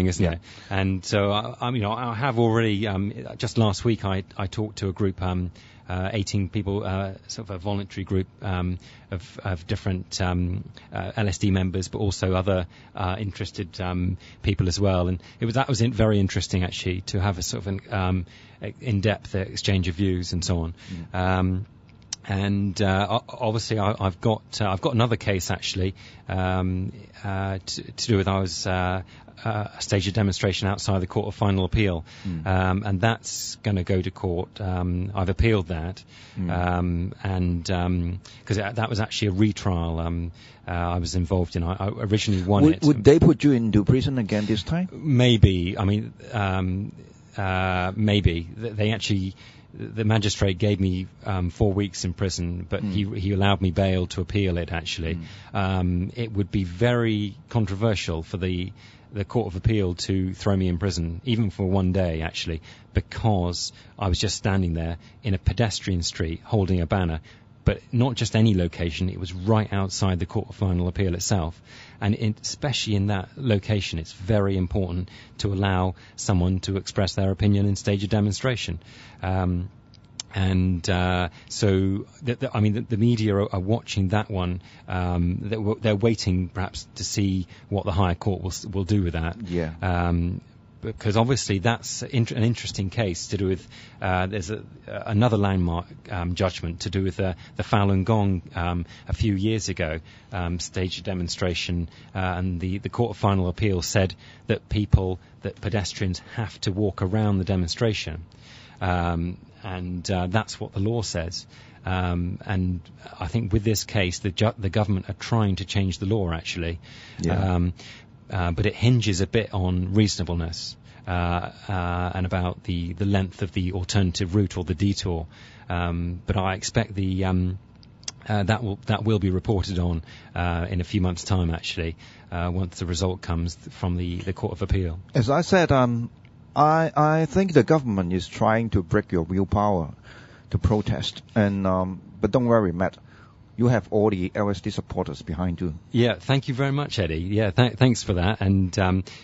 isn't it? And so, I have already, just last week I talked to a group, 18 people, sort of a voluntary group of different LSD members, but also other interested people as well. And that was very interesting, actually, to have a sort of an in-depth exchange of views and so on. And obviously, I've got another case actually to do with I was staged a demonstration outside the Court of Final Appeal, and that's going to go to court. I've appealed that, and because that was actually a retrial I was involved in. I originally won it. Would they put you into prison again this time? Maybe. I mean, maybe. They actually. The magistrate gave me 4 weeks in prison, but he allowed me bail to appeal it, actually. It would be very controversial for the Court of Appeal to throw me in prison, even for one day, actually, because I was just standing there in a pedestrian street holding a banner. But not just any location, it was right outside the Court of Final Appeal itself. And especially in that location, it's very important to allow someone to express their opinion and stage a demonstration. So, the media are watching that one. They're waiting, perhaps, to see what the higher court will do with that. Because obviously that's an interesting case to do with. There's another landmark judgment to do with the Falun Gong a few years ago, staged a demonstration, and the Court of Final Appeal said that pedestrians have to walk around the demonstration, and that's what the law says. And I think with this case, the government are trying to change the law, actually. But it hinges a bit on reasonableness and about the length of the alternative route or the detour. But I expect that will be reported on in a few months' time, actually, once the result comes from the Court of Appeal. As I said, I think the government is trying to break your willpower to protest. And but don't worry, Matt. You have all the LSD supporters behind you. Yeah, thank you very much, Eddie. Yeah, thanks for that. And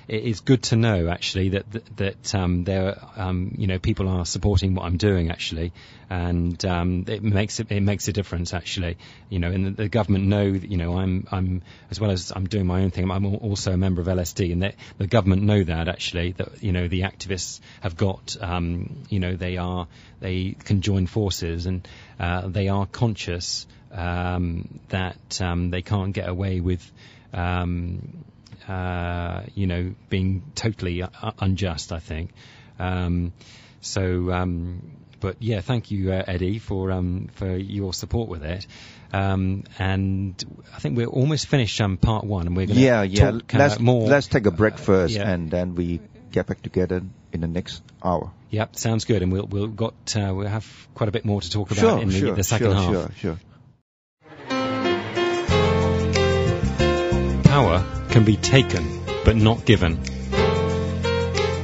it is good to know, actually, that there people are supporting what I'm doing, actually, and it makes a difference, actually. And the government know that I'm as well as I'm doing my own thing. I'm also a member of LSD, and the government know that, actually, that the activists have got they can join forces, and they are conscious that they can't get away with being totally unjust, I think. But yeah, thank you, Eddie, for your support with it. And I think we're almost finished part one, and we're going to talk more. Let's take a break first, and then we get back together in the next hour. Yep, sounds good. And we'll have quite a bit more to talk about in the second half. Sure. Power can be taken, but not given.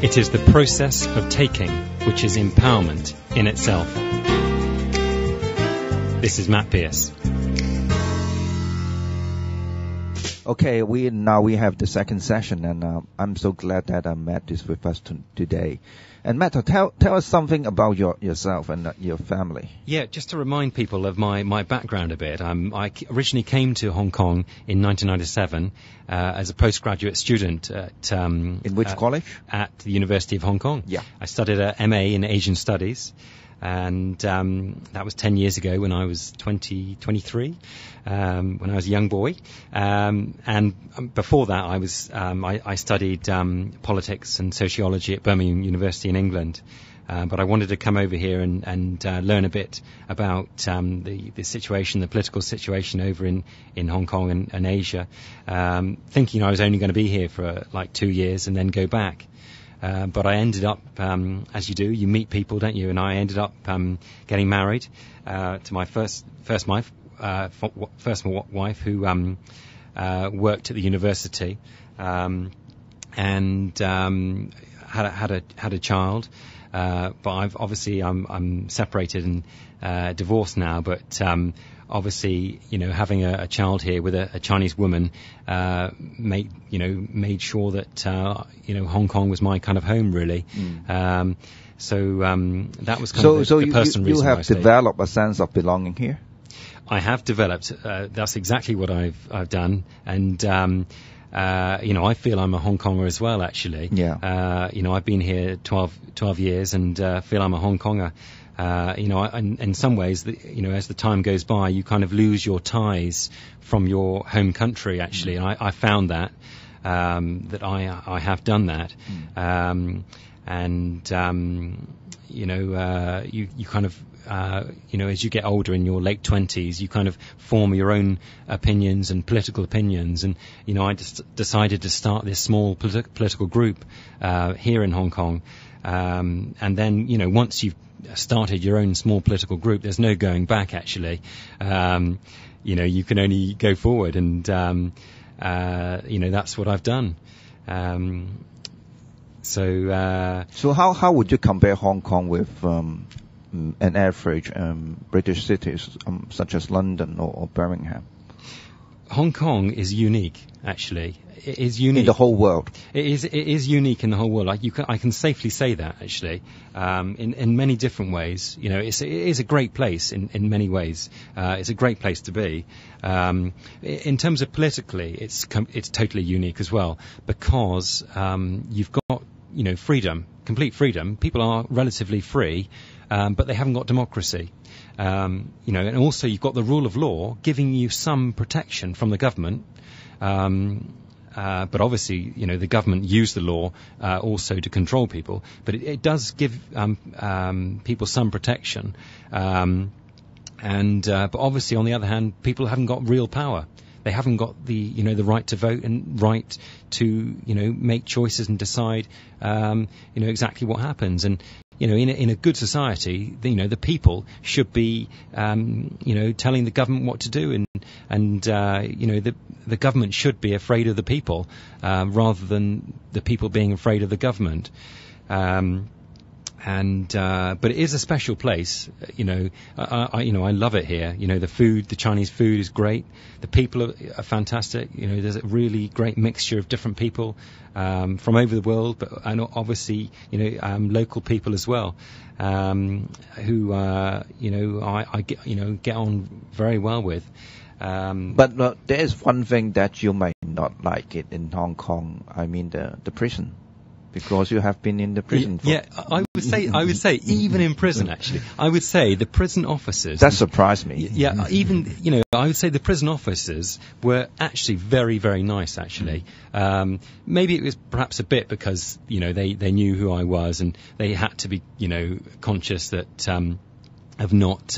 It is the process of taking which is empowerment in itself. This is Matt Pearce. Okay, we have the second session, and I'm so glad that Matt is with us today. And Matt, tell us something about yourself and your family. Yeah, just to remind people of my background a bit. I originally came to Hong Kong in 1997 as a postgraduate student at in which college? At the University of Hong Kong. Yeah, I studied a MA in Asian Studies. And that was 10 years ago when I was 23, when I was a young boy. And before that, I studied politics and sociology at Birmingham University in England. But I wanted to come over here and learn a bit about the situation, the political situation over in Hong Kong and Asia, thinking I was only going to be here for like 2 years and then go back. But I ended up, as you do, you meet people, don't you? And I ended up getting married to my first wife, who worked at the university, and had a child. But I'm separated and divorced now. But obviously, having a child here with a Chinese woman, made sure that, Hong Kong was my kind of home, really. So that was kind of the personal reason. You have developed a sense of belonging here? I have developed. That's exactly what I've done, and I feel I'm a Hong Konger as well. Actually, I've been here 12 years, and feel I'm a Hong Konger. In some ways, as the time goes by, you kind of lose your ties from your home country. Actually, and I found that I have done that, you kind of. As you get older in your late 20s, you kind of form your own opinions and political opinions. And, I just decided to start this small political group here in Hong Kong. And then, once you've started your own small political group, there's no going back, actually. You can only go forward. And, that's what I've done. So how would you compare Hong Kong with an average British cities such as London or Birmingham? Hong Kong is unique, actually. It is unique in the whole world. It is unique in the whole world. I can safely say that, actually, in many different ways. It is a great place in many ways. It's a great place to be. In terms of politically, it's totally unique as well, because you've got freedom, complete freedom. People are relatively free, but they haven't got democracy. And also you've got the rule of law giving you some protection from the government. But obviously, the government use the law also to control people. But it does give people some protection. But obviously, on the other hand, people haven't got real power. They haven't got the right to vote and right to make choices and decide exactly what happens. And in a good society, the people should be telling the government what to do, and the government should be afraid of the people rather than the people being afraid of the government. But it is a special place. I love it here. The Chinese food is great. The people are fantastic. There's a really great mixture of different people from over the world, and obviously, local people as well, who I get on very well with. But there is one thing that you might not like it in Hong Kong. I mean the prison. Because you have been in the prison. I would say even in prison, actually, I would say the prison officers. That surprised me. Yeah, even I would say the prison officers were actually very, very nice. Actually, maybe it was perhaps a bit because they knew who I was, and they had to be conscious that. Of not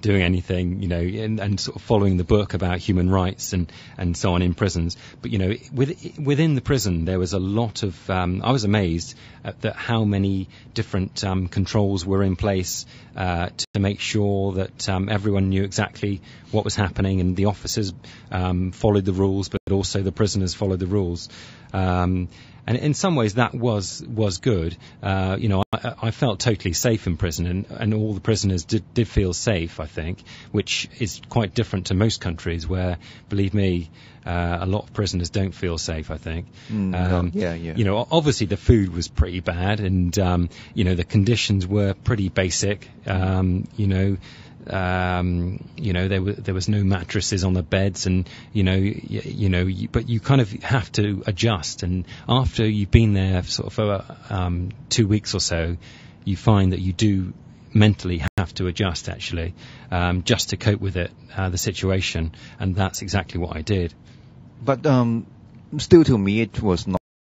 doing anything, and sort of following the book about human rights and so on in prisons. But, within the prison, there was a lot of, I was amazed at how many different controls were in place to make sure that everyone knew exactly what was happening, and the officers followed the rules, but also the prisoners followed the rules. And in some ways that was good. I felt totally safe in prison, and all the prisoners did feel safe, I think, which is quite different to most countries where, believe me, a lot of prisoners don't feel safe, I think. Obviously the food was pretty bad, and, the conditions were pretty basic. There was no mattresses on the beds, and but you kind of have to adjust. And after you've been there sort of for 2 weeks or so, you find that you do mentally have to adjust, actually, just to cope with the situation. And that's exactly what I did. But still, to me, it was